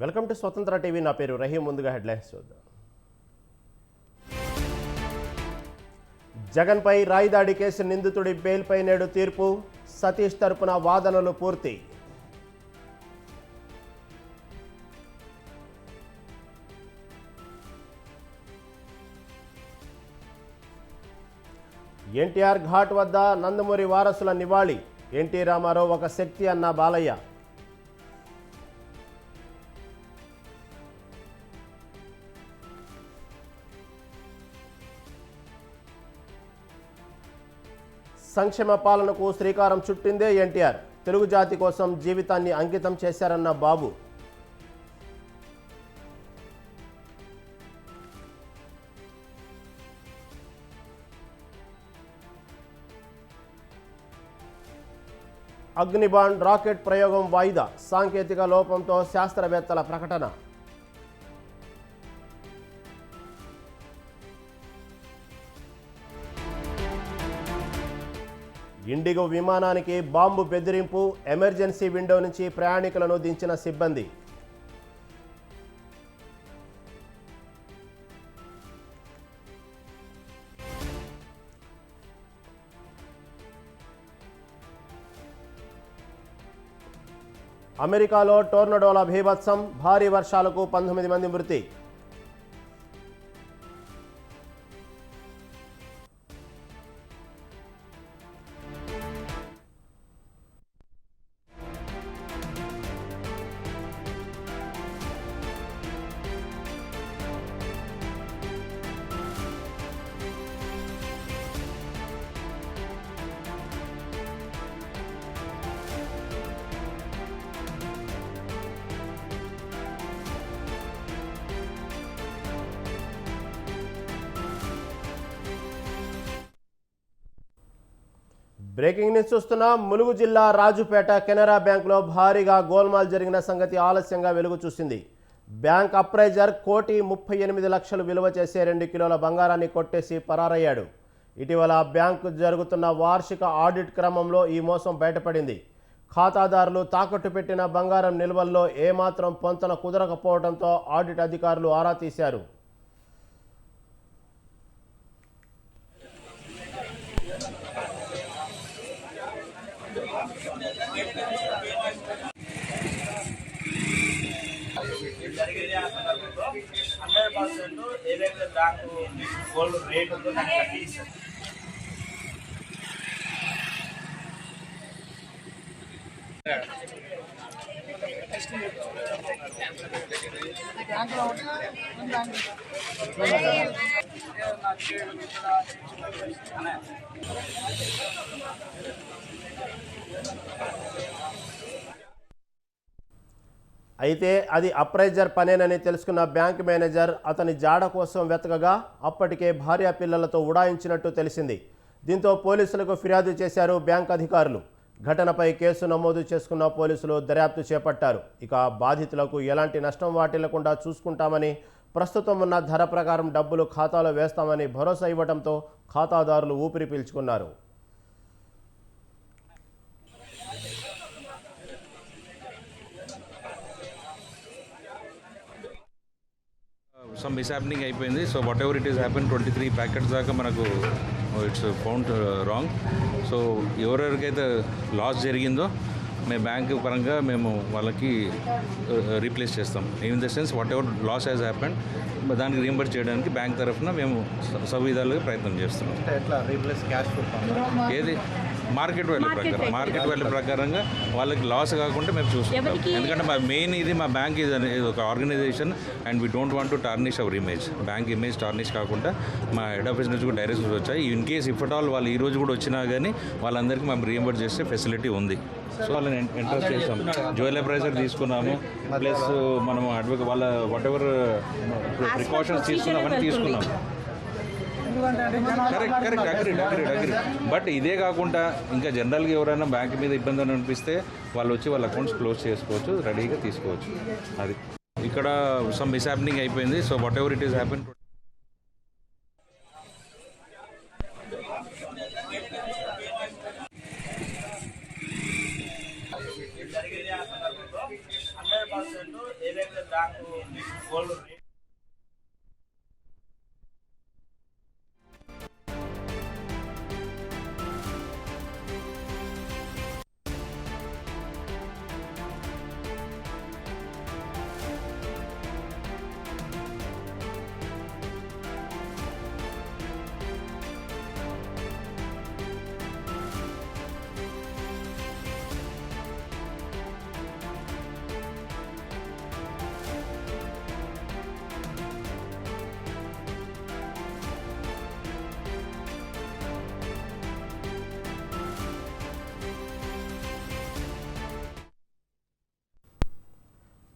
Welcome to స్వతంత్ర TV. నా పేరు రహీం. ముందుగా హెడ్లైన్స్ చూద్దాం. జగన్పై రాయిదాడి కేసు నిందితుడి బెయిల్పై నేడు తీర్పు. సతీష్ తరపున వాదనలు పూర్తి. ఎన్టీఆర్ ఘాట్ వద్ద నందమూరి వారసుల నివాళి. ఎన్టీ రామారావు ఒక శక్తి అన్న బాలయ్య. సంక్షేమ పాలనకు శ్రీకారం చుట్టిందే ఎన్టీఆర్. తెలుగు జాతి కోసం జీవితాన్ని అంకితం చేశారన్న బాబు. అగ్నిబాండ్ రాకెట్ ప్రయోగం వాయిదా. సాంకేతిక లోపంతో శాస్త్రవేత్తల ప్రకటన. ఇండిగో విమానానికి బాంబు బెదిరింపు. ఎమర్జెన్సీ విండో నుంచి ప్రయాణికులను దించిన సిబ్బంది. అమెరికాలో టోర్నడోల బీభత్సం. భారీ వర్షాలకు 19 మంది మృతి. బ్రేకింగ్ న్యూస్ చూస్తున్నాం. ములుగు జిల్లా రాజుపేట కెనరా బ్యాంకులో భారీగా గోల్మాల్ జరిగిన సంగతి ఆలస్యంగా వెలుగు చూసింది. బ్యాంక్ అప్రైజర్ 1,38,00,000 విలువ చేసే 2 కిలోల బంగారాన్ని కొట్టేసి పరారయ్యాడు. ఇటీవల బ్యాంకు జరుగుతున్న వార్షిక ఆడిట్ క్రమంలో ఈ మోసం బయటపడింది. ఖాతాదారులు తాకట్టు పెట్టిన బంగారం నిల్వల్లో ఏమాత్రం పొంతన కుదరకపోవడంతో ఆడిట్ అధికారులు ఆరా తీశారు. ఏదైతే బ్యాంకు గోల్డ్ రేట్ ఉందో దాన్ని కట్టిస్తారు. అయితే అది అప్రైజర్ పనేనని తెలుసుకున్న బ్యాంక్ మేనేజర్ అతని జాడ కోసం వెతకగా అప్పటికే భార్య పిల్లలతో ఉడాయించినట్టు తెలిసింది. దీంతో పోలీసులకు ఫిర్యాదు చేశారు బ్యాంక్ అధికారులు. ఘటనపై కేసు నమోదు చేసుకున్న పోలీసులు దర్యాప్తు చేపట్టారు. ఇక బాధితులకు ఎలాంటి నష్టం వాటిల్లకుండా చూసుకుంటామని, ప్రస్తుతం ఉన్న ధర ప్రకారం డబ్బులు ఖాతాలో వేస్తామని భరోసా ఇవ్వడంతో ఖాతాదారులు ఊపిరి పీల్చుకున్నారు. సమ్ మిస్హ్యాపెనింగ్ అయిపోయింది. So whatever it is happen 23 packets దాకా మనకు ఇట్స్ ఫౌండ్ రాంగ్. సో ఎవరెవరికైతే లాస్ జరిగిందో మేము బ్యాంక్ పరంగా మేము వాళ్ళకి రీప్లేస్ చేస్తాం. In the sense whatever loss has happened దానికి రీంబర్స్ చేయడానికి బ్యాంక్ తరఫున మేము సవిధాలుగా ప్రయత్నం చేస్తున్నాం. ఎట్లా రీప్లేస్ క్యాష్ ఏది మార్కెట్ వాల్యూ ప్రకారంగా వాళ్ళకి లాస్ కాకుండా మేము చూసుకుంటాం. ఎందుకంటే మా మెయిన్ ఇది మా బ్యాంక్ ఇది ఒక organisation and we don't want to tarnish our image. Bank image tarnish కాకుండా మా హెడ్ ఆఫీస్ నుంచి కూడా డైరెక్షన్స్ వచ్చాయి. In case if at all వాళ్ళు ఈ రోజు కూడా వచ్చినా కానీ వాళ్ళందరికీ మేము రీఎంబర్స్ చేసే ఫెసిలిటీ ఉంది. సో వాళ్ళని ఇంట్రెస్ట్ చేస్తాం. జ్యువెల్ అప్రైజర్ తీసుకున్నాము, ప్లస్ మనం అడ్వకేట్ వాళ్ళ వాట్ ఎవర్ ప్రికాషన్స్ తీసుకున్నామని తీసుకున్నాము. Correct agree. బట్ ఇదే కాకుండా ఇంకా జనరల్గా ఎవరైనా బ్యాంక్ మీద ఇబ్బంది అని అనిపిస్తే వాళ్ళు వచ్చి వాళ్ళ అకౌంట్స్ క్లోజ్ చేసుకోవచ్చు, రెడీగా తీసుకోవచ్చు. అది ఇక్కడ సమ్ మిస్హ్యాపెనింగ్ అయిపోయింది. So whatever it is happen జరిగిన సందర్భంలో 100% ఏదైతే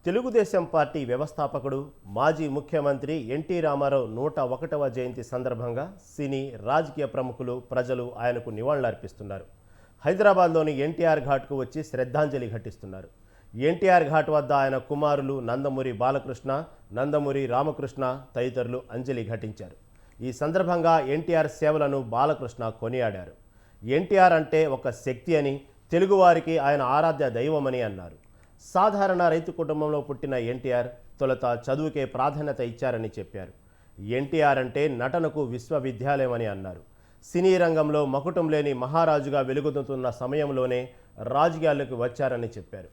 తెలుగుదేశం పార్టీ వ్యవస్థాపకుడు మాజీ ముఖ్యమంత్రి ఎన్టీ రామారావు 101వ జయంతి సందర్భంగా సినీ రాజకీయ ప్రముఖులు ప్రజలు ఆయనకు నివాళులర్పిస్తున్నారు. హైదరాబాద్లోని ఎన్టీఆర్ ఘాట్కు వచ్చి శ్రద్ధాంజలి ఘటిస్తున్నారు. ఎన్టీఆర్ ఘాట్ వద్ద ఆయన కుమారులు నందమూరి బాలకృష్ణ, నందమూరి రామకృష్ణ తదితరులు అంజలి ఘటించారు. ఈ సందర్భంగా ఎన్టీఆర్ సేవలను బాలకృష్ణ కొనియాడారు. ఎన్టీఆర్ అంటే ఒక శక్తి అని, తెలుగువారికి ఆయన ఆరాధ్య దైవమని అన్నారు. సాధారణ రైతు కుటుంబంలో పుట్టిన ఎన్టీఆర్ తొలుత చదువుకే ప్రాధాన్యత ఇచ్చారని చెప్పారు. ఎన్టీఆర్ అంటే నటనకు విశ్వవిద్యాలయమని అన్నారు. సినీ రంగంలో మకుటం లేని మహారాజుగా వెలుగొందుతున్న సమయంలోనే రాజకీయాల్లోకి వచ్చారని చెప్పారు.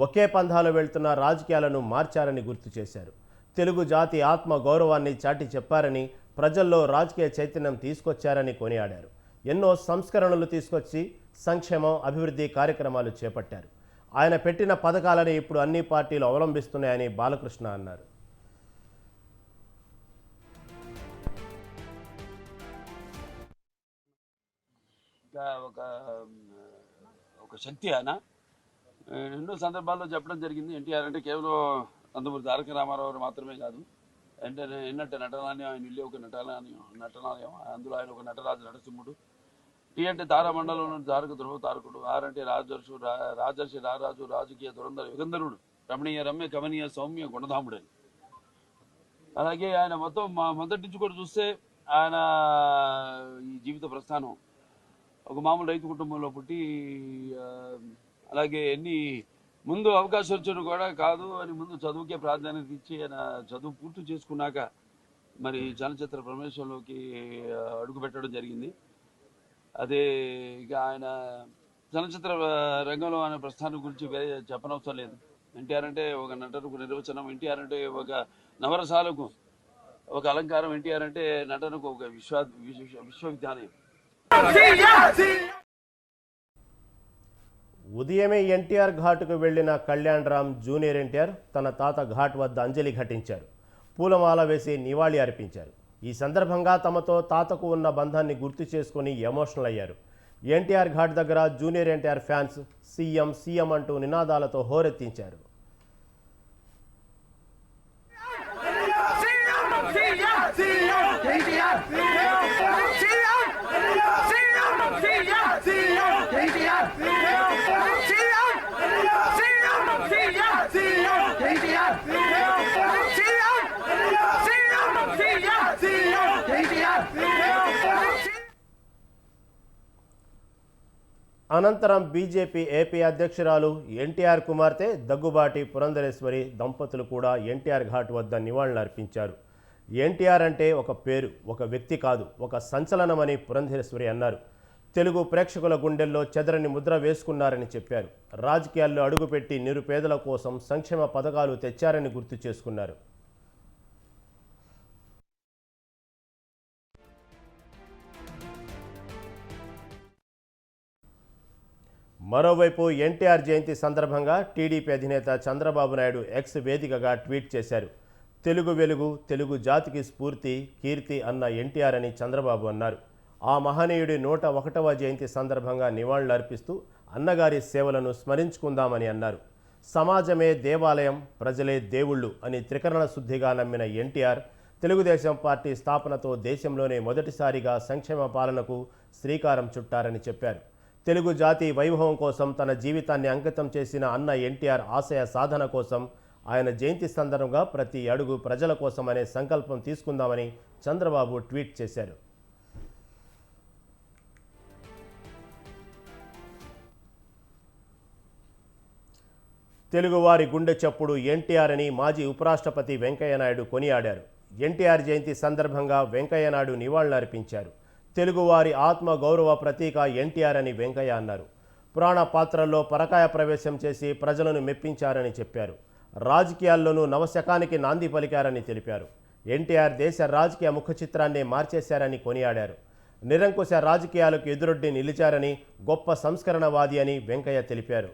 ఒకే పంథాలో వెళ్తున్న రాజకీయాలను మార్చారని గుర్తు చేశారు. తెలుగు జాతి ఆత్మ గౌరవాన్ని చాటి చెప్పారని, ప్రజల్లో రాజకీయ చైతన్యం తీసుకొచ్చారని కొనియాడారు. ఎన్నో సంస్కరణలు తీసుకొచ్చి సంక్షేమం, అభివృద్ధి కార్యక్రమాలు చేపట్టారు. ఆయన పెట్టిన పథకాలని ఇప్పుడు అన్ని పార్టీలు అవలంబిస్తున్నాయని బాలకృష్ణ అన్నారు. ఒక శక్తి ఆయన ఎన్నో సందర్భాల్లో చెప్పడం జరిగింది. ఎన్టీఆర్ అంటే కేవలం నందమూరి తారక రామారావు మాత్రమే కాదు, అంటే ఎన్నట్టు నటనాలయం, ఆయన ఇల్లు ఒక నటనాలయం, అందులో ఆయన ఒక నటరాజు, నటసింహుడు. టీ అంటే తారామండలంలో తారక ధ్రువ తారకుడు, ఆర్ అంటే రాజర్షి రారాజు, రాజకీయ దురంధర యుగంధరుడు, రమణీయ రమ్య కమనీయ సౌమ్య గుణధాముడు. అలాగే ఆయన మొదటి నుంచి కూడా చూస్తే ఆయన ఈ జీవిత ప్రస్థానం ఒక మామూలు రైతు కుటుంబంలో పుట్టి, అలాగే ముందు అవకాశం వచ్చాడు కూడా కాదు అని ముందు చదువుకే ప్రాధాన్యత ఇచ్చి ఆయన చదువు పూర్తి చేసుకున్నాక మరి చలనచిత్ర ప్రవేశంలోకి అడుగు పెట్టడం జరిగింది. అదే ఇక ఆయన చలనచిత్ర రంగంలో ఆయన ప్రస్థానం గురించి చెప్పనవసరం లేదు. ఎన్టీఆర్ అంటే ఒక నటనకు నిర్వచనం, ఎన్టీఆర్ అంటే ఒక నవరసాలకు ఒక అలంకారం, ఎన్టీఆర్ అంటే నటనకు ఒక విశ్వవిద్యాలయం. ఉదయమే ఎన్టీఆర్ ఘాటుకు వెళ్లిన కళ్యాణ్ రామ్ జూనియర్ ఎన్టీఆర్ తన తాత ఘాట్ వద్ద అంజలి ఘటించారు. పూలమాల వేసి నివాళి అర్పించారు. ఈ సందర్భంగా తమతో తాతకు ఉన్న బంధాన్ని గుర్తు చేసుకుని ఎమోషనల్ అయ్యారు. ఎన్టీఆర్ ఘాట్ దగ్గర junior NTR fans CM CM అంటూ నినాదాలతో హోరెత్తించారు. అనంతరం బీజేపీ ఏపీ అధ్యక్షురాలు ఎన్టీఆర్ కుమార్తె దగ్గుబాటి పురంధరేశ్వరి దంపతులు కూడా ఎన్టీఆర్ ఘాట్ వద్ద నివాళులర్పించారు. ఎన్టీఆర్ అంటే ఒక పేరు, ఒక వ్యక్తి కాదు, ఒక సంచలనమని పురంధరేశ్వరి అన్నారు. తెలుగు ప్రేక్షకుల గుండెల్లో చెదరని ముద్ర వేసుకున్నారని చెప్పారు. రాజకీయాల్లో అడుగుపెట్టి నిరుపేదల కోసం సంక్షేమ పథకాలు తెచ్చారని గుర్తు చేసుకున్నారు. మరోవైపు ఎన్టీఆర్ జయంతి సందర్భంగా టీడీపీ అధినేత చంద్రబాబు నాయుడు ఎక్స్ వేదికగా ట్వీట్ చేశారు. తెలుగు వెలుగు, తెలుగు జాతికి స్ఫూర్తి, కీర్తి అన్న ఎన్టీఆర్ అని చంద్రబాబు అన్నారు. ఆ మహనీయుడి 101వ జయంతి సందర్భంగా నివాళులర్పిస్తూ అన్నగారి సేవలను స్మరించుకుందామని అన్నారు. సమాజమే దేవాలయం, ప్రజలే దేవుళ్ళు అని త్రికరణ శుద్ధిగా నమ్మిన ఎన్టీఆర్ తెలుగుదేశం పార్టీ స్థాపనతో దేశంలోనే మొదటిసారిగా సంక్షేమ పాలనకు శ్రీకారం చుట్టారని చెప్పారు. తెలుగు జాతి వైభవం కోసం తన జీవితాన్ని అంకితం చేసిన అన్న ఎన్టీఆర్ ఆశయ సాధన కోసం ఆయన జయంతి సందర్భంగా ప్రతి అడుగు ప్రజల కోసం అనే సంకల్పం తీసుకుందామని చంద్రబాబు ట్వీట్ చేశారు. తెలుగువారి గుండె చప్పుడు ఎన్టీఆర్ అని మాజీ ఉపరాష్ట్రపతి వెంకయ్యనాయుడు కొనియాడారు. ఎన్టీఆర్ జయంతి సందర్భంగా వెంకయ్యనాయుడు నివాళులర్పించారు. తెలుగువారి ఆత్మ గౌరవ ప్రతీక ఎన్టీఆర్ అని వెంకయ్య అన్నారు. పురాణ పాత్రల్లో పరకాయ ప్రవేశం చేసి ప్రజలను మెప్పించారని చెప్పారు. రాజకీయాల్లోనూ నవశకానికి నాంది పలికారని తెలిపారు. ఎన్టీఆర్ దేశ రాజకీయ ముఖ చిత్రాన్నే మార్చేశారని కొనియాడారు. నిరంకుశ రాజకీయాలకు ఎదురొడ్డి నిలిచారని, గొప్ప సంస్కరణవాది అని వెంకయ్య తెలిపారు.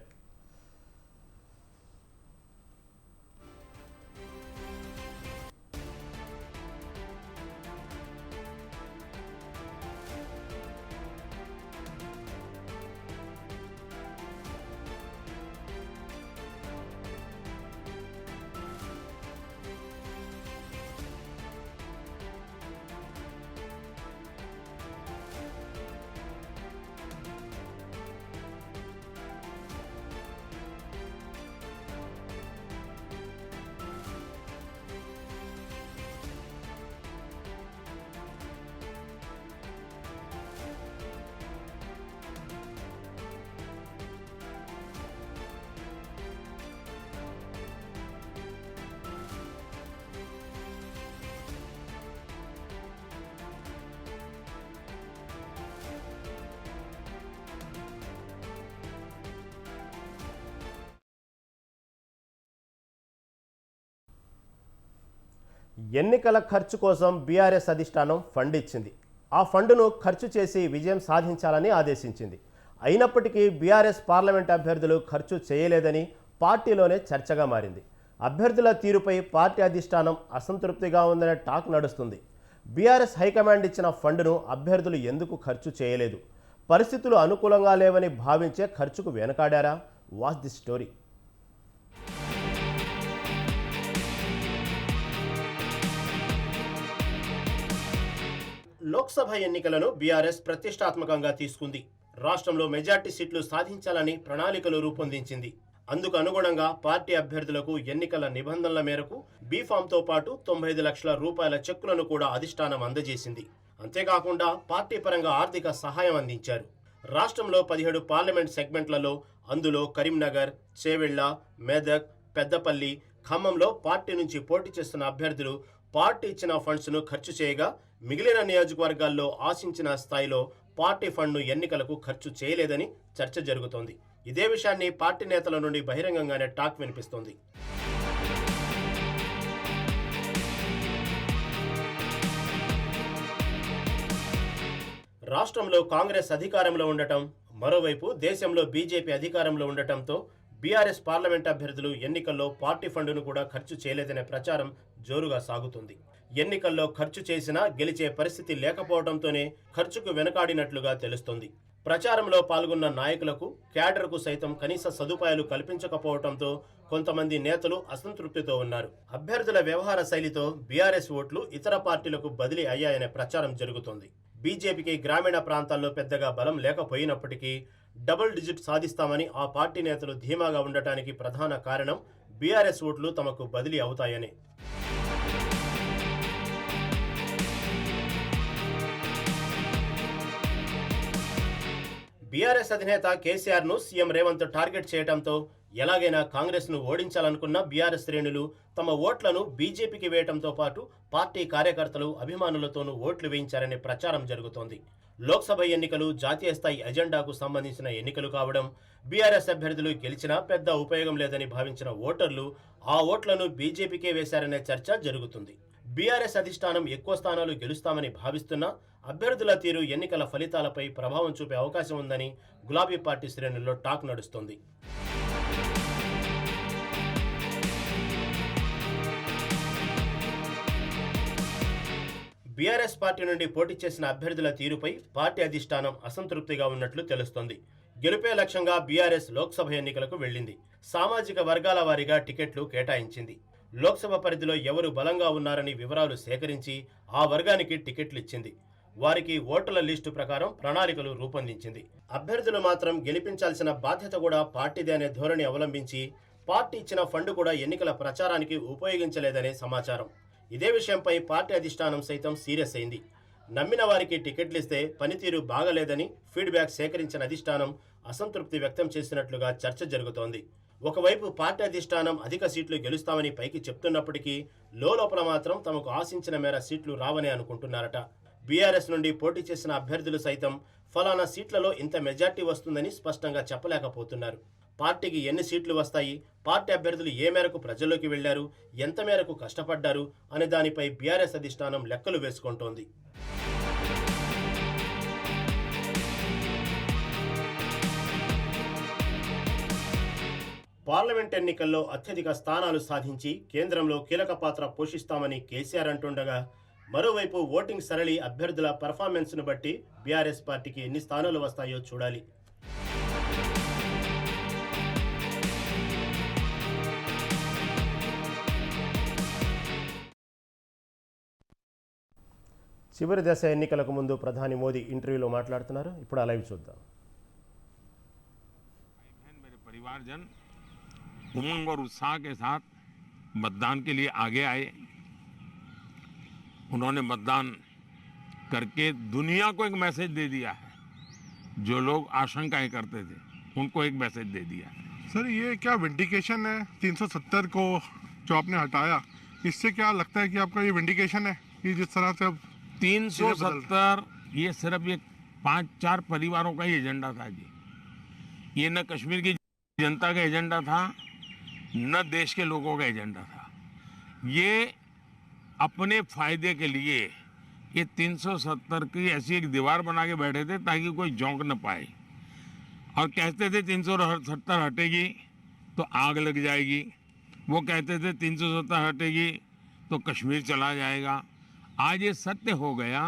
ఎన్నికల ఖర్చు కోసం బీఆర్ఎస్ అధిష్టానం ఫండ్ ఇచ్చింది. ఆ ఫండును ఖర్చు చేసి విజయం సాధించాలని ఆదేశించింది. అయినప్పటికీ బీఆర్ఎస్ పార్లమెంట్ అభ్యర్థులు ఖర్చు చేయలేదని పార్టీలోనే చర్చగా మారింది. అభ్యర్థుల తీరుపై పార్టీ అధిష్టానం అసంతృప్తిగా ఉందనే టాక్ నడుస్తుంది. బీఆర్ఎస్ హైకమాండ్ ఇచ్చిన ఫండును అభ్యర్థులు ఎందుకు ఖర్చు చేయలేదు? పరిస్థితులు అనుకూలంగా లేవని భావించే ఖర్చుకు వెనకాడారా? Watch the story. లోక్సభ ఎన్నికలను బీఆర్ఎస్ ప్రతిష్టాత్మకంగా తీసుకుంది. రాష్ట్రంలో మెజార్టీ సీట్లు సాధించాలని ప్రణాళికలు రూపొందించింది. అందుకు అనుగుణంగా పార్టీ అభ్యర్థులకు ఎన్నికల నిబంధనల మేరకు బీఫామ్తో పాటు 95 లక్షల రూపాయల చెక్కులను కూడా అధిష్టానం అందజేసింది. అంతేకాకుండా పార్టీ పరంగా ఆర్థిక సహాయం అందించారు. రాష్ట్రంలో 17 పార్లమెంట్ సెగ్మెంట్లలో, అందులో కరీంనగర్, చేవెళ్ల, మెదక్, పెద్దపల్లి, ఖమ్మంలో పార్టీ నుంచి పోటీ చేస్తున్న అభ్యర్థులు పార్టీ ఇచ్చిన ఫండ్స్ను ఖర్చు చేయగా, మిగిలిన నియోజకవర్గాల్లో ఆశించిన స్థాయిలో పార్టీ ఫండ్ను ఎన్నికలకు ఖర్చు చేయలేదని చర్చ జరుగుతోంది. ఇదే విషయాన్ని పార్టీ నేతల నుండి బహిరంగంగానే టాక్ వినిపిస్తోంది. రాష్ట్రంలో కాంగ్రెస్ అధికారంలో ఉండటం, మరోవైపు దేశంలో బీజేపీ అధికారంలో ఉండటంతో బీఆర్ఎస్ పార్లమెంట్ అభ్యర్థులు ఎన్నికల్లో పార్టీ ఫండును కూడా ఖర్చు చేయలేదనే ప్రచారం జోరుగా సాగుతుంది. ఎన్నికల్లో ఖర్చు చేసినా గెలిచే పరిస్థితి లేకపోవడంతోనే ఖర్చుకు వెనకాడినట్లుగా తెలుస్తోంది. ప్రచారంలో పాల్గొన్న నాయకులకు, క్యాడర్కు సైతం కనీస సదుపాయాలు కల్పించకపోవడంతో కొంతమంది నేతలు అసంతృప్తితో ఉన్నారు. అభ్యర్థుల వ్యవహార శైలితో బీఆర్ఎస్ ఓట్లు ఇతర పార్టీలకు బదిలీ అయ్యాయనే ప్రచారం జరుగుతోంది. బీజేపీకి గ్రామీణ ప్రాంతాల్లో పెద్దగా బలం లేకపోయినప్పటికీ డబుల్ డిజిట్ సాధిస్తామని ఆ పార్టీ నేతలు ధీమాగా ఉండటానికి ప్రధాన కారణం బీఆర్ఎస్ ఓట్లు తమకు బదిలీ అవుతాయని. బీఆర్ఎస్ అధినేత కేసీఆర్ ను సీఎం రేవంత్ టార్గెట్ చేయడంతో ఎలాగైనా కాంగ్రెస్ ను ఓడించాలనుకున్న బీఆర్ఎస్ శ్రేణులు తమ ఓట్లను బీజేపీకి వేయడంతో పాటు పార్టీ కార్యకర్తలు, అభిమానులతోనూ ఓట్లు వేయించారనే ప్రచారం జరుగుతోంది. లోక్సభ ఎన్నికలు జాతీయ స్థాయి ఎజెండాకు సంబంధించిన ఎన్నికలు కావడం, బీఆర్ఎస్ అభ్యర్థులు గెలిచినా పెద్ద ఉపయోగం లేదని భావించిన ఓటర్లు ఆ ఓట్లను బీజేపీకే వేశారనే చర్చ జరుగుతుంది. బీఆర్ఎస్ అధిష్టానం ఎక్కువ స్థానాలు గెలుస్తామని భావిస్తున్నా అభ్యర్థుల తీరు ఎన్నికల ఫలితాలపై ప్రభావం చూపే అవకాశం ఉందని గులాబీ పార్టీ శ్రేణుల్లో టాక్ నడుస్తోంది. బీఆర్ఎస్ పార్టీ నుండి పోటీ చేసిన అభ్యర్థుల తీరుపై పార్టీ అధిష్టానం అసంతృప్తిగా ఉన్నట్లు తెలుస్తోంది. గెలుపే లక్ష్యంగా బీఆర్ఎస్ లోక్సభ ఎన్నికలకు వెళ్లింది. సామాజిక వర్గాల వారీగా టికెట్లు కేటాయించింది. లోక్సభ పరిధిలో ఎవరు బలంగా ఉన్నారని వివరాలు సేకరించి ఆ వర్గానికి టికెట్లు ఇచ్చింది. వారికి ఓటర్ల లిస్టు ప్రకారం ప్రణాళికలు రూపొందించింది. అభ్యర్థులు మాత్రం గెలిపించాల్సిన బాధ్యత కూడా పార్టీదే అనే ధోరణి అవలంబించి పార్టీ ఇచ్చిన ఫండ్ కూడా ఎన్నికల ప్రచారానికి ఉపయోగించలేదనే సమాచారం. ఇదే విషయంపై పార్టీ అధిష్టానం సైతం సీరియస్ అయింది. నమ్మిన వారికి టికెట్లు ఇస్తే పనితీరు బాగలేదని ఫీడ్బ్యాక్ సేకరించిన అధిష్టానం అసంతృప్తి వ్యక్తం చేసినట్లుగా చర్చ జరుగుతోంది. ఒకవైపు పార్టీ అధిష్టానం అధిక సీట్లు గెలుస్తామని పైకి చెప్తున్నప్పటికీ లోపల మాత్రం తమకు ఆశించిన మేర సీట్లు రావని అనుకుంటున్నారట. బీఆర్ఎస్ నుండి పోటీ చేసిన అభ్యర్థులు సైతం ఫలానా సీట్లలో ఇంత మెజార్టీ వస్తుందని స్పష్టంగా చెప్పలేకపోతున్నారు. పార్టీకి ఎన్ని సీట్లు వస్తాయి, పార్టీ అభ్యర్థులు ఏ మేరకు ప్రజల్లోకి వెళ్లారు, ఎంత మేరకు కష్టపడ్డారు అనే దానిపై బీఆర్ఎస్ అధిష్టానం లెక్కలు వేసుకుంటోంది. పార్లమెంట్ ఎన్నికల్లో అత్యధిక స్థానాలు సాధించి కేంద్రంలో కీలక పాత్ర పోషిస్తామని కేసీఆర్ అంటుండగా, మరోవైపు ఓటింగ్ సరళి అభ్యర్థుల పెర్ఫార్మెన్స్ను బట్టి బీఆర్ఎస్ పార్టీకి ఎన్ని స్థానాలు వస్తాయో చూడాలి. చివరి దశ ఎన్నికలకు ముందు ప్రధాని మోదీ ఇంటర్వ్యూలో మాట్లాడుతున్నారు. ఇప్పుడు ఆ లైవ్ చూద్దాం. मेरे परिवारजन उमंग और उत्साह के साथ मतदान के लिए आगे आए। उन्होंने मतदान करके दुनिया को एक मैसेज दे दिया है। जो लोग आशंकाएं करते थे उनको एक मैसेज दे दिया है। सर, ये क्या विंडिकेशन है 370 को जो आपने हटाया, इससे क्या लगता है कि आपका ये विंडिकेशन है कि जिस तरह से अब 370 ये सिर्फ ये 5-4 परिवारों का ही एजेंडा था जी। ये न कश्मीर की जनता का एजेंडा था, न देश के लोगों का एजेंडा था। ये अपने फायदे के लिए ये 370 की ऐसी एक दीवार बना के बैठे थे ताकि कोई झोंक न पाए, और कहते थे 370 हटेगी तो आग लग जाएगी, वो कहते थे 370 हटेगी तो कश्मीर चला जाएगा। आज ये सत्य हो गया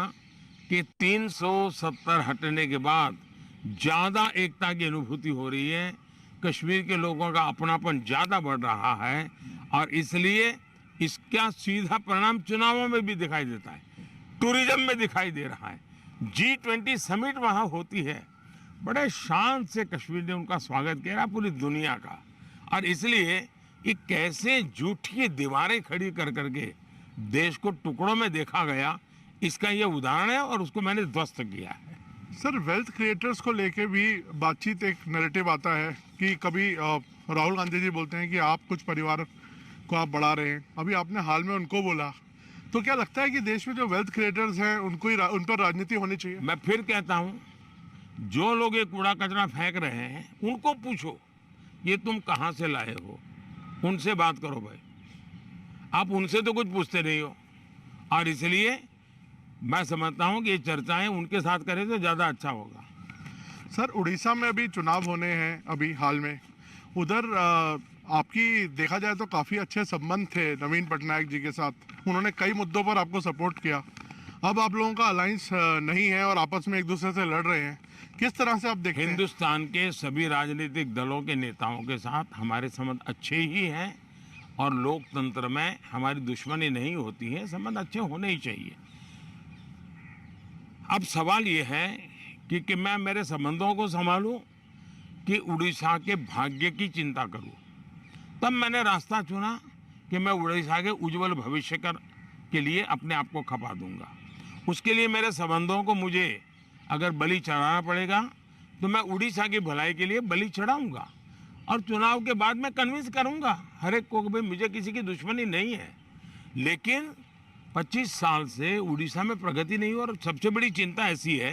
कि 370 हटने के बाद ज़्यादा एकता की अनुभूति हो रही है, कश्मीर के लोगों का अपनापन ज़्यादा बढ़ रहा है, और इसलिए इसका सीधा परिणाम चुनावों में भी दिखाई देता है, टूरिज्म में दिखाई दे रहा है। G20 समिट वहाँ होती है, बड़े शान से कश्मीर ने उनका स्वागत किया पूरी दुनिया का, और इसलिए ये कैसे झूठी दीवारें खड़ी कर करके देश को टुकड़ों में देखा गया, इसका ये उदाहरण है, और उसको मैंने ध्वस्त किया है। सर, वेल्थ क्रिएटर्स को लेके भी बातचीत, एक नैरेटिव आता है कि कभी राहुल गांधी जी बोलते हैं कि आप कुछ परिवार को आप बढ़ा रहे हैं, अभी आपने हाल में उनको बोला, तो क्या लगता है कि देश में जो वेल्थ क्रिएटर्स हैं उनको ही उन पर राजनीति होनी चाहिए? मैं फिर कहता हूँ, जो लोग ये कूड़ा कचरा फेंक रहे हैं उनको पूछो ये तुम कहाँ से लाए हो, उनसे बात करो भाई, आप उनसे तो कुछ पूछते नहीं हो। और इसलिए मैं समझता हूँ कि ये चर्चाएं उनके साथ करें तो ज़्यादा अच्छा होगा। सर, उड़ीसा में अभी चुनाव होने हैं अभी हाल में, उधर आपकी देखा जाए तो काफ़ी अच्छे संबंध थे नवीन पटनायक जी के साथ, उन्होंने कई मुद्दों पर आपको सपोर्ट किया। अब आप लोगों का अलायंस नहीं है और आपस में एक दूसरे से लड़ रहे हैं, किस तरह से आप देखते हैं? हिंदुस्तान के सभी राजनीतिक दलों के नेताओं के साथ हमारे संबंध अच्छे ही हैं, और लोकतंत्र में हमारी दुश्मनी नहीं होती है, संबंध अच्छे होने ही चाहिए। अब सवाल ये है कि मैं मेरे संबंधों को संभालूं कि उड़ीसा के भाग्य की चिंता करूं। तब मैंने रास्ता चुना कि मैं उड़ीसा के उज्जवल भविष्य के लिए अपने आप को खपा दूंगा। उसके लिए मेरे संबंधों को मुझे अगर बलि चढ़ाना पड़ेगा तो मैं उड़ीसा की भलाई के लिए बलि चढ़ाऊंगा, और चुनाव के बाद मैं कन्विंस करूंगा हर एक को कि भाई मुझे किसी की दुश्मनी नहीं है, लेकिन 25 साल से उड़ीसा में प्रगति नहीं हो, और सबसे बड़ी चिंता ऐसी है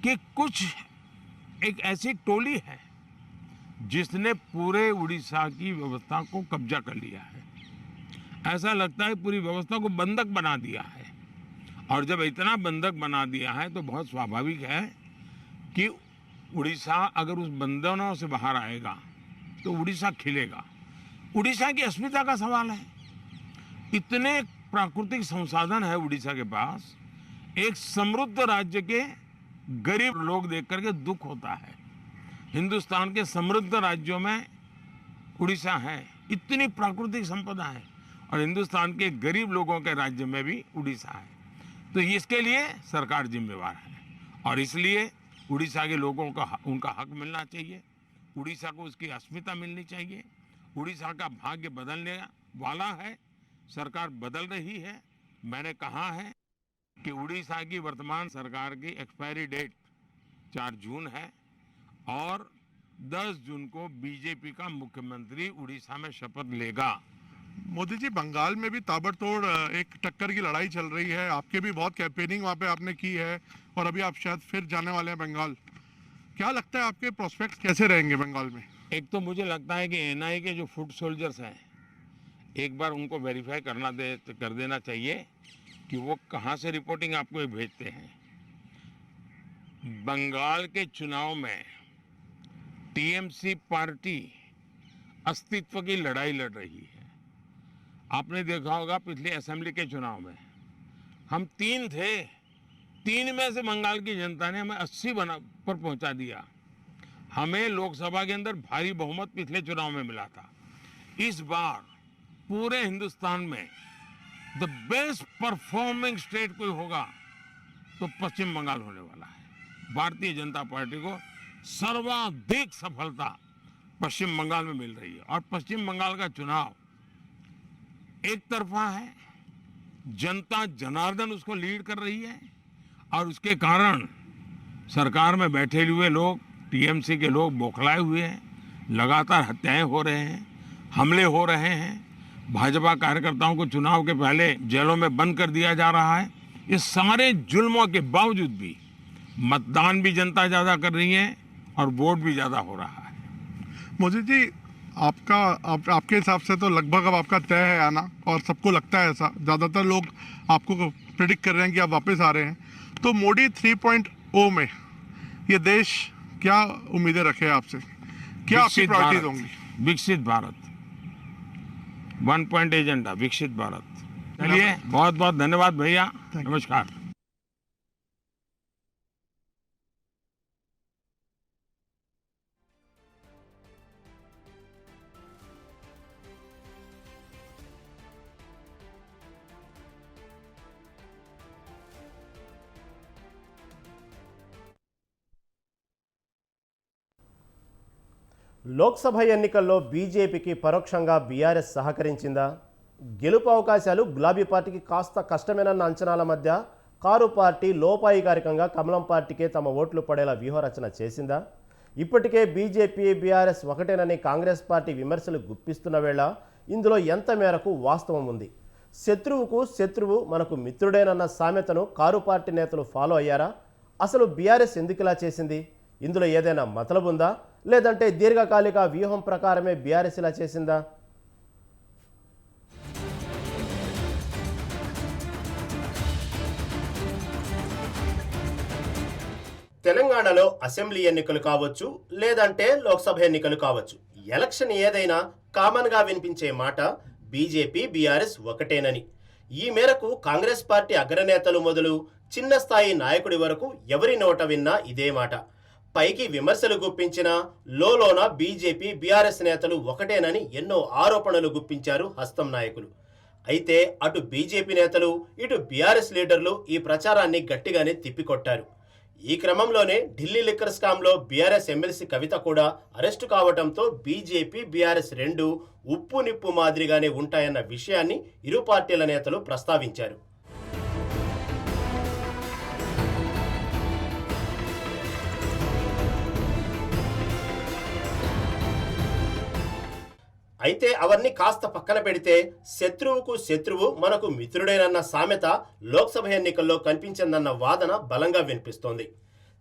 कि कुछ एक ऐसी टोली है जिसने पूरे उड़ीसा की व्यवस्था को कब्जा कर लिया है। ऐसा लगता है पूरी व्यवस्था को बंधक बना दिया है, और जब इतना बंधक बना दिया है तो बहुत स्वाभाविक है कि उड़ीसा अगर उस बंधनों से बाहर आएगा तो उड़ीसा खिलेगा। उड़ीसा की अस्मिता का सवाल है, इतने प्राकृतिक संसाधन है उड़ीसा के पास, एक समृद्ध राज्य के गरीब लोग देख करके दुख होता है। हिंदुस्तान के समृद्ध राज्यों में उड़ीसा है, इतनी प्राकृतिक संपदा है, और हिंदुस्तान के गरीब लोगों के राज्य में भी उड़ीसा है, तो इसके लिए सरकार जिम्मेवार है, और इसलिए उड़ीसा के लोगों का उनका हक मिलना चाहिए, उड़ीसा को उसकी अस्मिता मिलनी चाहिए। उड़ीसा का भाग्य बदलने वाला है, सरकार बदल रही है। मैंने कहा है कि उड़ीसा की वर्तमान सरकार की एक्सपायरी डेट 4 जून है, और 10 जून को बीजेपी का मुख्यमंत्री उड़ीसा में शपथ लेगा। मोदी जी, बंगाल में भी ताबड़तोड़ एक टक्कर की लड़ाई चल रही है, आपके भी बहुत कैंपेनिंग वहाँ पे आपने की है, और अभी आप शायद फिर जाने वाले हैं बंगाल। क्या लगता है आपके प्रोस्पेक्ट्स कैसे रहेंगे बंगाल में? एक तो मुझे लगता है कि एनआईए के जो फुट सोल्जर्स हैं, एक बार उनको वेरीफाई कर देना चाहिए कि वो कहाँ से रिपोर्टिंग आपको भेजते हैं। बंगाल के चुनाव में टीएमसी पार्टी अस्तित्व की लड़ाई लड़ रही है। आपने देखा होगा पिछले असेंबली के चुनाव में हम 3 थे, 3 में से बंगाल की जनता ने हमें 80 पर पहुंचा दिया। हमें लोकसभा के अंदर भारी बहुमत पिछले चुनाव में मिला था। इस बार पूरे हिंदुस्तान में द बेस्ट परफॉर्मिंग स्टेट कोई होगा तो पश्चिम बंगाल होने वाला है। भारतीय जनता पार्टी को सर्वाधिक सफलता पश्चिम बंगाल में मिल रही है, और पश्चिम बंगाल का चुनाव एक तरफा है, जनता जनार्दन उसको लीड कर रही है, और उसके कारण सरकार में बैठे हुए लोग, टीएमसी के लोग बौखलाए हुए हैं, लगातार हत्याएं हो रहे हैं, हमले हो रहे हैं, भाजपा कार्यकर्ताओं को चुनाव के पहले जेलों में बंद कर दिया जा रहा है। इस सारे जुल्मों के बावजूद भी मतदान भी जनता ज़्यादा कर रही है और वोट भी ज़्यादा हो रहा है। मोदी जी, आपके हिसाब से तो लगभग अब आपका तय है आना, और सबको लगता है ऐसा, ज़्यादातर लोग आपको प्रेडिक्ट कर रहे हैं कि आप वापस आ रहे हैं। तो मोदी 3.0 में ये देश क्या उम्मीदें रखे आपसे, क्या आपकी प्रायोरिटीज होंगी? विकसित भारत, 1 पॉइंट एजेंडा, विकसित भारत। चलिए, बहुत बहुत धन्यवाद भैया, नमस्कार। లోక్సభ ఎన్నికల్లో బీజేపీకి పరోక్షంగా బీఆర్ఎస్ సహకరించిందా? గెలుపు అవకాశాలు గులాబీ పార్టీకి కాస్త కష్టమేనన్న అంచనాల మధ్య కారు పార్టీ లోపాయికారికంగా కమలం పార్టీకే తమ ఓట్లు పడేలా వ్యూహరచన చేసిందా? ఇప్పటికే బీజేపీ బీఆర్ఎస్ ఒకటేనని కాంగ్రెస్ పార్టీ విమర్శలు గుప్పిస్తున్న వేళ ఇందులో ఎంత మేరకు వాస్తవం ఉంది? శత్రువుకు శత్రువు మనకు మిత్రుడేనన్న సామెతను కారు పార్టీ నేతలు ఫాలో అయ్యారా? అసలు బీఆర్ఎస్ ఎందుకు ఇలా చేసింది? ఇందులో ఏదైనా మతలబు ఉందా, లేదంటే దీర్ఘకాలిక వ్యూహం ప్రకారమే బీఆర్ఎస్ ఇలా చేసిందా? తెలంగాణలో అసెంబ్లీ ఎన్నికలు కావచ్చు, లేదంటే లోక్సభ ఎన్నికలు కావచ్చు, ఎలక్షన్ ఏదైనా కామన్గా వినిపించే మాట బీజేపీ బీఆర్ఎస్ ఒకటేనని. ఈ మేరకు కాంగ్రెస్ పార్టీ అగ్రనేతలు మొదలు చిన్న స్థాయి నాయకుడి వరకు ఎవరి నోట విన్నా ఇదే మాట. పైకి విమర్శలు గుప్పించిన లోలోన బీజేపీ బీఆర్ఎస్ నేతలు ఒకటేనని ఎన్నో ఆరోపణలు గుప్పించారు హస్తం నాయకులు. అయితే అటు బీజేపీ నేతలు, ఇటు బీఆర్ఎస్ లీడర్లు ఈ ప్రచారాన్ని గట్టిగానే తిప్పికొట్టారు. ఈ క్రమంలోనే ఢిల్లీ లిక్కర్ స్కామ్లో బీఆర్ఎస్ ఎమ్మెల్సీ కవిత కూడా అరెస్టు కావడంతో బీజేపీ బీఆర్ఎస్ రెండు ఉప్పు నిప్పు మాదిరిగానే ఉంటాయన్న విషయాన్ని ఇరు పార్టీల నేతలు ప్రస్తావించారు. అయితే అవన్నీ కాస్త పక్కన పెడితే శత్రువుకు శత్రువు మనకు మిత్రుడేనన్న సామెత లోక్సభ ఎన్నికల్లో కనిపించిందన్న వాదన బలంగా వినిపిస్తోంది.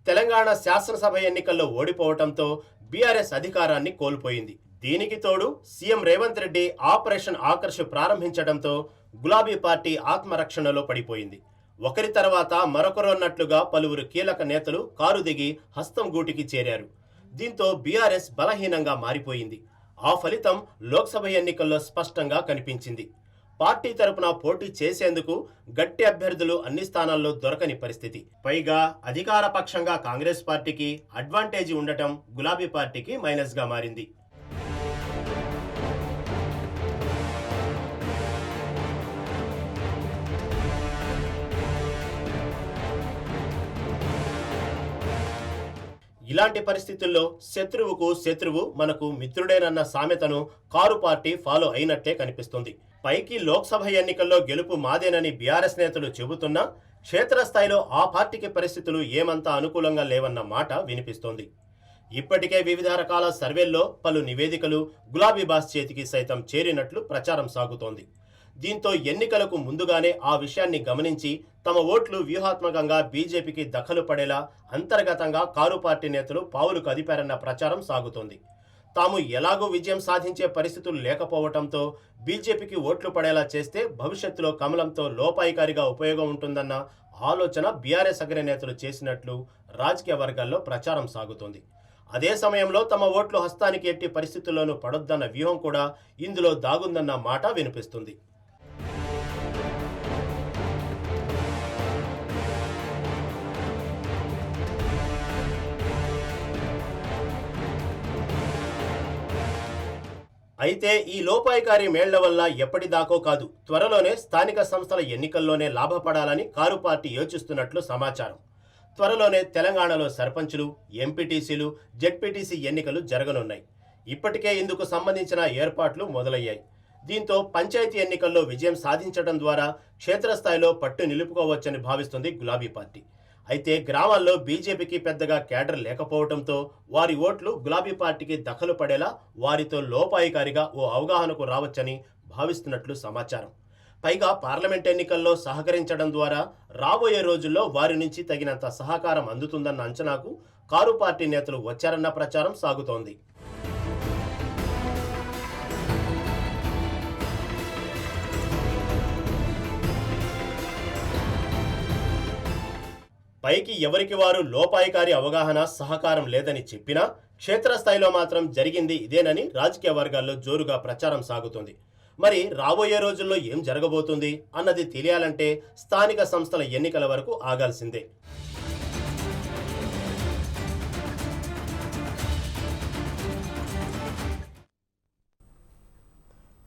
తెలంగాణ శాసనసభ ఎన్నికల్లో ఓడిపోవడంతో బీఆర్ఎస్ అధికారాన్ని కోల్పోయింది. దీనికి తోడు సీఎం రేవంత్ రెడ్డి ఆపరేషన్ ఆకర్ష్ ప్రారంభించడంతో గులాబీ పార్టీ ఆత్మరక్షణలో పడిపోయింది. ఒకరి తర్వాత మరొకరన్నట్లుగా పలువురు కీలక నేతలు కారు దిగి హస్తం గూటికి చేరారు. దీంతో బీఆర్ఎస్ బలహీనంగా మారిపోయింది. ఆ ఫలితం లోక్సభ ఎన్నికల్లో స్పష్టంగా కనిపించింది. పార్టీ తరపున పోటీ చేసేందుకు గట్టి అభ్యర్థులు అన్ని స్థానాల్లో దొరకని పరిస్థితి. పైగా అధికార పక్షంగా కాంగ్రెస్ పార్టీకి అడ్వాంటేజీ ఉండటం గులాబీ పార్టీకి మైనస్గా మారింది. ఇలాంటి పరిస్థితుల్లో శత్రువుకు శత్రువు మనకు మిత్రుడేనన్న సామెతను కారు పార్టీ ఫాలో అయినట్లే కనిపిస్తుంది. పైకి లోక్సభ ఎన్నికల్లో గెలుపు మాదేనని బీఆర్ఎస్ నేతలు చెబుతున్నా క్షేత్రస్థాయిలో ఆ పార్టీకి పరిస్థితులు ఏమంతా అనుకూలంగా లేవన్న మాట వినిపిస్తోంది. ఇప్పటికే వివిధ రకాల సర్వేల్లో పలు నివేదికలు గులాబీ బాస్ చేతికి సైతం చేరినట్లు ప్రచారం సాగుతోంది. దీంతో ఎన్నికలకు ముందుగానే ఆ విషయాన్ని గమనించి తమ ఓట్లు వ్యూహాత్మకంగా బీజేపీకి దఖలు పడేలా అంతర్గతంగా కారు పార్టీ నేతలు పావులు కదిపారన్న ప్రచారం సాగుతోంది. తాము ఎలాగూ విజయం సాధించే పరిస్థితులు లేకపోవడంతో బీజేపీకి ఓట్లు పడేలా చేస్తే భవిష్యత్తులో కమలంతో లోపాయికారిగా ఉపయోగం ఉంటుందన్న ఆలోచన బీఆర్ఎస్ అగ్రనేతలు చేసినట్లు రాజకీయ వర్గాల్లో ప్రచారం సాగుతోంది. అదే సమయంలో తమ ఓట్లు హస్తానికి ఎట్టి పరిస్థితుల్లోనూ పడొద్దన్న వ్యూహం కూడా ఇందులో దాగుందన్న మాట వినిపిస్తుంది. అయితే ఈ లోపాయికారి మేళ్ల వల్ల ఎప్పటిదాకో కాదు, త్వరలోనే స్థానిక సంస్థల ఎన్నికల్లోనే లాభపడాలని కారు పార్టీ యోచిస్తున్నట్లు సమాచారం. త్వరలోనే తెలంగాణలో సర్పంచులు, ఎంపీటీసీలు, జెడ్పీటీసీ ఎన్నికలు జరగనున్నాయి. ఇప్పటికే ఇందుకు సంబంధించిన ఏర్పాట్లు మొదలయ్యాయి. దీంతో పంచాయతీ ఎన్నికల్లో విజయం సాధించడం ద్వారా క్షేత్రస్థాయిలో పట్టు నిలుపుకోవచ్చని భావిస్తుంది గులాబీ పార్టీ. అయితే గ్రామాల్లో బీజేపీకి పెద్దగా కేడర్ లేకపోవడంతో వారి ఓట్లు గులాబీ పార్టీకి దఖలు పడేలా వారితో లోపాయికారిగా ఓ అవగాహనకు రావచ్చని భావిస్తున్నట్లు సమాచారం. పైగా పార్లమెంట్ ఎన్నికల్లో సహకరించడం ద్వారా రాబోయే రోజుల్లో వారి నుంచి తగినంత సహకారం అందుతుందన్న అంచనాకు కారు పార్టీ నేతలు వచ్చారన్న ప్రచారం సాగుతోంది. పైకి ఎవరికి వారు లోపాయికారి అవగాహన సహకారం లేదని చెప్పినా క్షేత్రస్థాయిలో మాత్రం జరిగింది ఇదేనని రాజకీయ వర్గాల్లో జోరుగా ప్రచారం సాగుతుంది. మరి రాబోయే రోజుల్లో ఏం జరగబోతుంది అన్నది తెలియాలంటే స్థానిక సంస్థల ఎన్నికల వరకు ఆగాల్సిందే.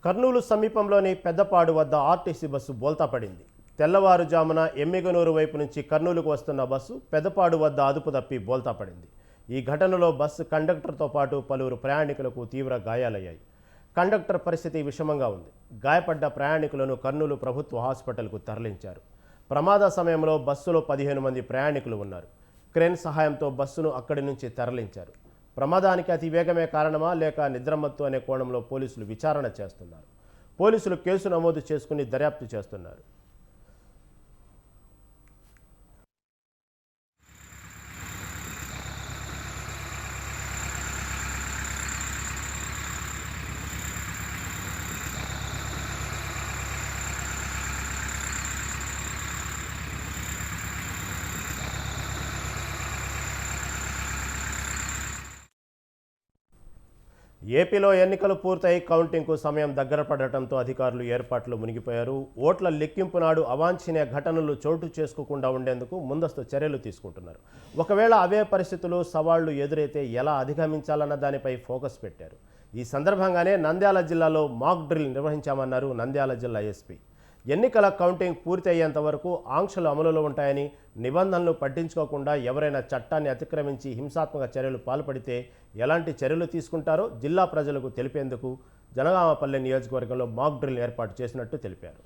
కర్నూలు సమీపంలోని పెద్దపాడు వద్ద ఆర్టీసీ బస్సు బోల్తా పడింది. తెల్లవారుజామున ఎమ్మిగనూరు వైపు నుంచి కర్నూలుకు వస్తున్న బస్సు పెద్దపాడు వద్ద అదుపు తప్పి బోల్తా పడింది. ఈ ఘటనలో బస్సు కండక్టర్తో పాటు పలువురు ప్రయాణికులకు తీవ్ర గాయాలయ్యాయి. కండక్టర్ పరిస్థితి విషమంగా ఉంది. గాయపడ్డ ప్రయాణికులను కర్నూలు ప్రభుత్వ హాస్పిటల్కు తరలించారు. ప్రమాద సమయంలో బస్సులో 15 మంది ప్రయాణికులు ఉన్నారు. క్రేన్ సహాయంతో బస్సును అక్కడి నుంచి తరలించారు. ప్రమాదానికి అతివేగమే కారణమా లేక నిద్రమత్తు అనే కోణంలో పోలీసులు విచారణ చేస్తున్నారు. పోలీసులు కేసు నమోదు చేసుకుని దర్యాప్తు చేస్తున్నారు. ఏపీలో ఎన్నికలు పూర్తయి కౌంటింగ్కు సమయం దగ్గర పడటంతో అధికారులు ఏర్పాట్లు మునిగిపోయారు. ఓట్ల లెక్కింపు నాడు అవాంఛనీయ ఘటనలు చోటు చేసుకోకుండా ఉండేందుకు ముందస్తు చర్యలు తీసుకుంటున్నారు. ఒకవేళ అవే పరిస్థితులు సవాళ్లు ఎదురైతే ఎలా అధిగమించాలన్న దానిపై ఫోకస్ పెట్టారు. ఈ సందర్భంగానే నంద్యాల జిల్లాలో మాక్ డ్రిల్ నిర్వహించామన్నారు నంద్యాల జిల్లా ఎస్పీ. ఎన్నికల కౌంటింగ్ పూర్తి అయ్యేంత వరకు ఆంక్షలు అమలులో ఉంటాయని, నిబంధనలు పట్టించుకోకుండా ఎవరైనా చట్టాన్ని అతిక్రమించి హింసాత్మక చర్యలు పాల్పడితే ఎలాంటి చర్యలు తీసుకుంటారో జిల్లా ప్రజలకు తెలిపేందుకు జనగామపల్లె నియోజకవర్గంలో మాక్ డ్రిల్ ఏర్పాటు చేసినట్టు తెలిపారు.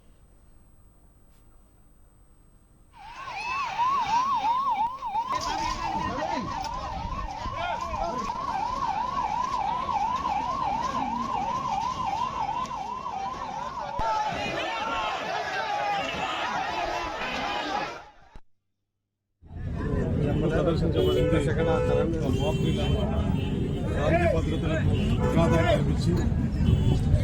ప్రదర్శించబడింది మాక్ డ్రిల్ అన్నమాట. శాంతి భద్రతలకు విఘాతం కల్పించి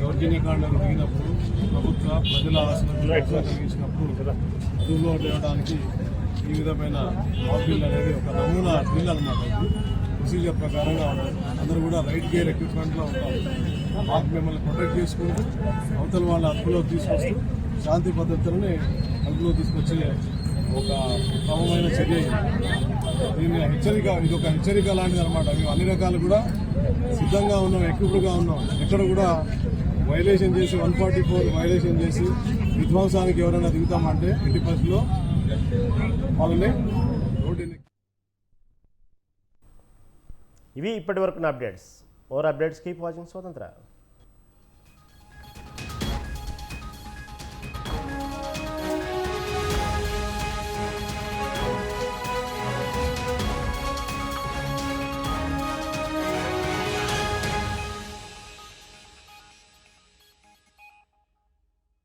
దౌర్జన్యకాండలు జరిగినప్పుడు ప్రభుత్వ ప్రజల ఆశలను కలిగించినప్పుడు అదుపులో తేవడానికి ఈ విధమైన మాక్ డ్రిల్ అనేది ఒక నమూనా డ్రిల్ అనమాట. ప్రొసీజర్ ప్రకారంగా అందరూ కూడా రైట్ గేర్ ఎక్విప్మెంట్లో ఉంటారు. మాకు మిమ్మల్ని ప్రొటెక్ట్ చేసుకుంటూ అవతల వాళ్ళ అదుపులో తీసుకొస్తూ శాంతి భద్రతలని అదుపులో తీసుకొచ్చే ఒక క్రమమైన చర్య. దీన్ని ఇది ఒక హెచ్చరిక లాంటిది అనమాట. మేము అన్ని రకాలు కూడా సిద్ధంగా ఉన్నాం, ఎక్విప్డ్గా ఉన్నాం. ఎక్కడ కూడా వైలేషన్ చేసి 144 వైలేషన్ చేసి విధ్వంసానికి ఎవరైనా దిగుతామంటే ఇంటి పరిస్థితిలో వాళ్ళని రోడ్డు. ఇవి ఇప్పటివరకు updates. More updates keep watching స్వతంత్ర.